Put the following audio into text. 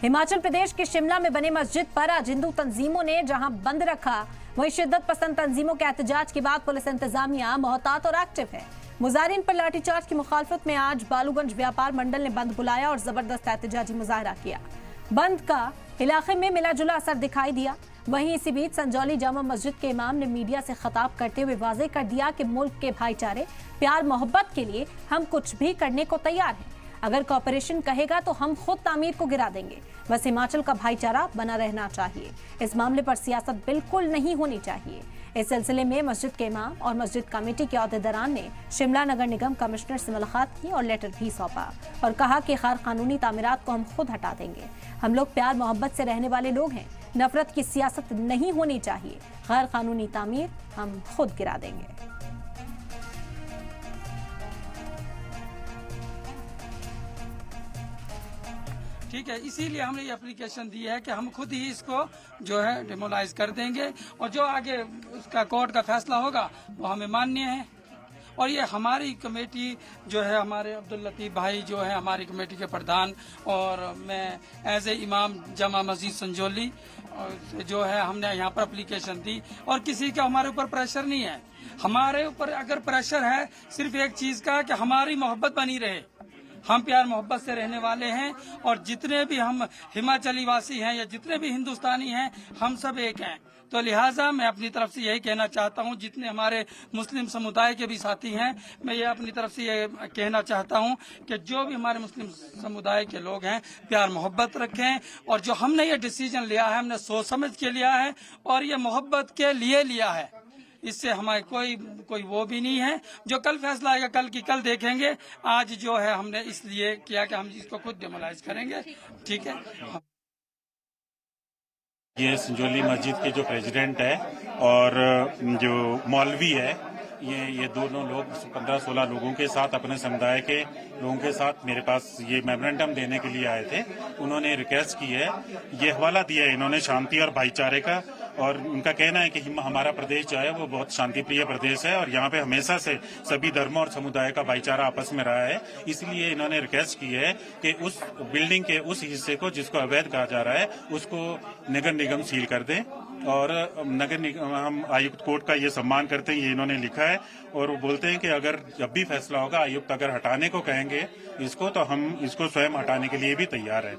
हिमाचल प्रदेश के शिमला में बने मस्जिद पर आज हिंदू तंजीमों ने जहां बंद रखा, वहीं शिद्दत पसंद तंजीमों के एहतजाज के बाद पुलिस इंतजामिया मोहतात और एक्टिव है। मुजाहिरीन पर लाठीचार्ज की मुखालफत में आज बालूगंज व्यापार मंडल ने बंद बुलाया और जबरदस्त एहतजाजी मुजाहरा किया। बंद का इलाके में मिला जुला असर दिखाई दिया। वहीं इसी बीच संजौली जामा मस्जिद के इमाम ने मीडिया से खिताब करते हुए वाजे कर दिया कि मुल्क के भाईचारे, प्यार मोहब्बत के लिए हम कुछ भी करने को तैयार हैं। अगर कॉर्पोरेशन कहेगा तो हम खुद तामीर को गिरा देंगे। बस हिमाचल का भाईचारा बना रहना चाहिए। इस मामले पर सियासत बिल्कुल नहीं होनी चाहिए। इस सिलसिले में मस्जिद के इमाम और मस्जिद कमेटी के अहदेदारान ने शिमला नगर निगम कमिश्नर से मुलाकात की और लेटर भी सौंपा और कहा कि गैर कानूनी तामीरात को हम खुद हटा देंगे। हम लोग प्यार मोहब्बत से रहने वाले लोग हैं। नफरत की सियासत नहीं होनी चाहिए। गैर कानूनी तामीर हम खुद गिरा देंगे। ठीक है, इसीलिए हमने ये एप्लीकेशन दी है कि हम खुद ही इसको जो है डिमोलाइज कर देंगे और जो आगे उसका कोर्ट का फैसला होगा वो हमें मान्य है। और ये हमारी कमेटी जो है, हमारे अब्दुल लतीफ भाई जो है हमारी कमेटी के प्रधान, और मैं एज ए इमाम जामा मस्जिद संजौली जो है हमने यहाँ पर एप्लीकेशन दी। और किसी का हमारे ऊपर प्रेशर नहीं है। हमारे ऊपर अगर प्रेशर है सिर्फ एक चीज का कि हमारी मोहब्बत बनी रहे। हम प्यार मोहब्बत से रहने वाले हैं और जितने भी हम हिमाचली वासी हैं या जितने भी हिंदुस्तानी हैं, हम सब एक हैं। तो लिहाजा मैं अपनी तरफ से यही कहना चाहता हूं, जितने हमारे मुस्लिम समुदाय के भी साथी हैं, मैं ये अपनी तरफ से ये कहना चाहता हूं कि जो भी हमारे मुस्लिम समुदाय के लोग हैं प्यार मोहब्बत रखें। और जो हमने ये डिसीजन लिया है हमने सोच समझ के लिया है और ये मोहब्बत के लिए लिया है। इससे हमारे कोई वो भी नहीं है। जो कल फैसला आएगा कल की कल देखेंगे। आज जो है हमने इसलिए किया कि हम इसको खुद डिमोलाइज करेंगे। ठीक है। ये संजौली मस्जिद के जो प्रेसिडेंट है और जो मौलवी है, ये दोनों लोग 15-16 लोगों के साथ, अपने समुदाय के लोगों के साथ मेरे पास ये मेमोरेंडम देने के लिए आए थे। उन्होंने रिक्वेस्ट की है, ये हवाला दिया है इन्होंने शांति और भाईचारे का, और उनका कहना है कि हमारा प्रदेश जो है वो बहुत शांति प्रिय प्रदेश है और यहाँ पे हमेशा से सभी धर्मों और समुदाय का भाईचारा आपस में रहा है। इसलिए इन्होंने रिक्वेस्ट की है कि उस बिल्डिंग के उस हिस्से को जिसको अवैध कहा जा रहा है उसको नगर निगम सील कर दें। और नगर निगम, हम आयुक्त कोर्ट का ये सम्मान करते हैं, ये इन्होंने लिखा है। और वो बोलते हैं कि अगर जब भी फैसला होगा आयुक्त अगर हटाने को कहेंगे इसको, तो हम इसको स्वयं हटाने के लिए भी तैयार हैं।